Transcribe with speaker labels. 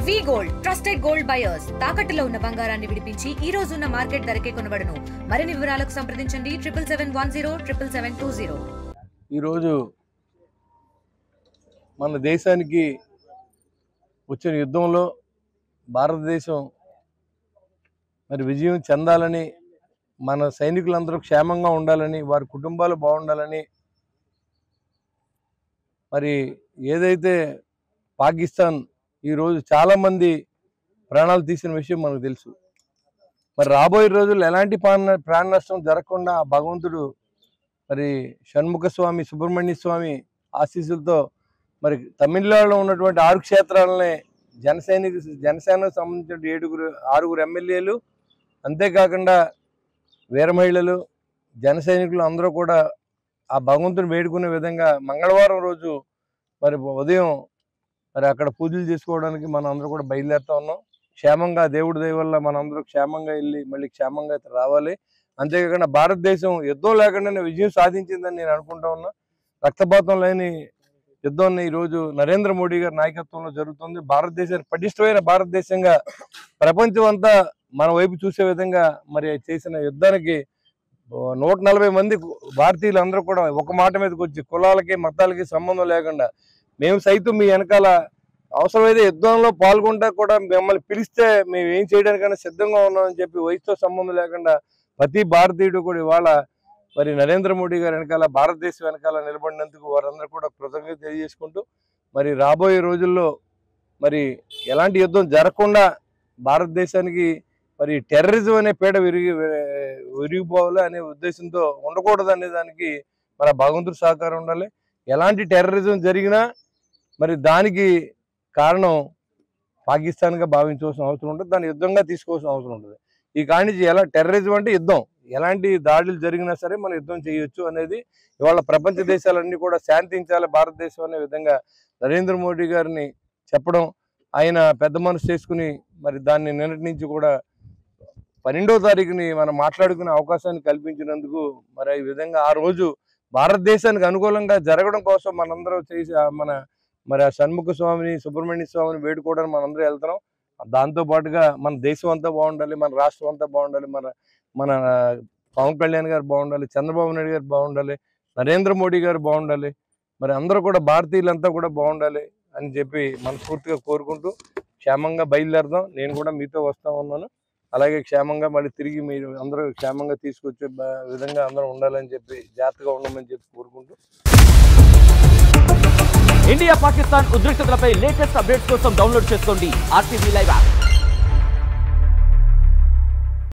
Speaker 1: వి gold trusted gold buyers తాకట్టులో ఉన్న బంగారాన్ని విడిపించి ఈ రోజు ఉన్న మార్కెట్ ధరకే కొనబడును. మరిన్ని వివరాలకు సంప్రదించండి 77107720.
Speaker 2: ఈ రోజు మన దేశానికి వచ్చిన యుద్ధంలో భారతదేశం మరి విజయం చెందాలని, మన సైనికులందరూ క్షేమంగా ఉండాలని, వారి కుటుంబాలు బాగుండాలని, మరి ఏదైతే పాకిస్తాన్ ఈరోజు చాలామంది ప్రాణాలు తీసిన విషయం మనకు తెలుసు. మరి రాబోయే రోజుల్లో ఎలాంటి ప్రాణ నష్టం జరగకుండా భగవంతుడు మరి షణ్ముఖ స్వామి సుబ్రహ్మణ్య స్వామి ఆశీస్సులతో మరి తమిళనాడులో ఉన్నటువంటి 6 క్షేత్రాలని జనసేనకు సంబంధించిన 6 ఎమ్మెల్యేలు, అంతేకాకుండా వీర మహిళలు, జన సైనికులు అందరూ కూడా ఆ భగవంతుని వేడుకునే విధంగా మంగళవారం రోజు మరి ఉదయం మరి అక్కడ పూజలు చేసుకోవడానికి మనం అందరూ కూడా బయలుదేరుతా ఉన్నాం. క్షేమంగా దేవుడి దయ వల్ల మనందరూ క్షేమంగా వెళ్ళి మళ్ళీ క్షేమంగా రావాలి. అంతేకాకుండా భారతదేశం యుద్ధం లేకుండానే విజయం సాధించిందని నేను అనుకుంటా ఉన్నా. రక్తపాతం లేని యుద్ధాన్ని ఈరోజు నరేంద్ర మోడీ గారి నాయకత్వంలో జరుగుతుంది. భారతదేశాన్ని పటిష్టమైన భారతదేశంగా ప్రపంచం అంతా మన వైపు చూసే విధంగా మరి చేసిన యుద్ధానికి 140 మంది భారతీయులు అందరూ కూడా ఒక మాట మీదకి వచ్చి కులాలకి మతాలకి సంబంధం లేకుండా మేము సైతం మీ వెనకాల అవసరమైతే యుద్ధంలో పాల్గొంటా కూడా మిమ్మల్ని పిలిస్తే మేము ఏం చేయడానికైనా సిద్ధంగా ఉన్నామని చెప్పి వయసుతో సంబంధం లేకుండా ప్రతి భారతీయుడు కూడా ఇవాళ మరి నరేంద్ర మోడీ గారి వెనకాల, భారతదేశం వెనకాల నిలబడినందుకు వారందరూ కూడా కృతజ్ఞత తెలియజేసుకుంటూ మరి రాబోయే రోజుల్లో మరి ఎలాంటి యుద్ధం జరగకుండా భారతదేశానికి మరి టెర్రరిజం అనే పీడ విరిగిపోవాలి అనే ఉద్దేశంతో ఉండకూడదు అనే దానికి మన భగవంతుడి సహకారం ఉండాలి. ఎలాంటి టెర్రరిజం జరిగినా మరి దానికి కారణం పాకిస్తాన్గా భావించవలసిన అవసరం ఉంటుంది, దాన్ని యుద్ధంగా తీసుకోవాల్సిన అవసరం ఉంటుంది. ఈ కాడి నుంచి ఎలా టెర్రరిజం అంటే యుద్ధం, ఎలాంటి దాడులు జరిగినా సరే మనం యుద్ధం చేయొచ్చు అనేది ఇవాళ ప్రపంచ దేశాలన్నీ కూడా శాంతించాలి భారతదేశం అనే విధంగా నరేంద్ర మోడీ గారిని చెప్పడం, ఆయన పెద్ద మనసు చేసుకుని మరి దాన్ని నిన్నటి నుంచి కూడా 12వ తారీఖుని మనం మాట్లాడుకునే అవకాశాన్ని కల్పించినందుకు మరి ఈ విధంగా ఆ రోజు భారతదేశానికి అనుకూలంగా జరగడం కోసం మనందరం చేసి మరి ఆ షణ్ముఖ స్వామిని సుబ్రహ్మణ్య స్వామిని వేడుకోవడానికి మనందరం వెళ్తున్నాం. దాంతోపాటుగా మన దేశం అంతా బాగుండాలి, మన రాష్ట్రం అంతా బాగుండాలి, మన పవన్ కళ్యాణ్ గారు బాగుండాలి, చంద్రబాబు నాయుడు గారు బాగుండాలి, నరేంద్ర మోడీ గారు బాగుండాలి, మరి అందరూ కూడా భారతీయులంతా కూడా బాగుండాలి అని చెప్పి మనస్ఫూర్తిగా కోరుకుంటూ క్షేమంగా బయలుదేరదాం. నేను కూడా మీతో వస్తూ ఉన్నాను. అలాగే క్షేమంగా మళ్ళీ తిరిగి మీరు అందరూ క్షేమంగా తీసుకొచ్చే విధంగా అందరూ ఉండాలని చెప్పి, జాగ్రత్తగా ఉండమని చెప్పి కోరుకుంటూ.
Speaker 3: ఇండియా పాకిస్తాన్ ఉద్రిక్తతలపై లేటెస్ట్ అప్డేట్స్ కోసం డౌన్లోడ్ చేసుకోండి RTV లైవ్ యాప్.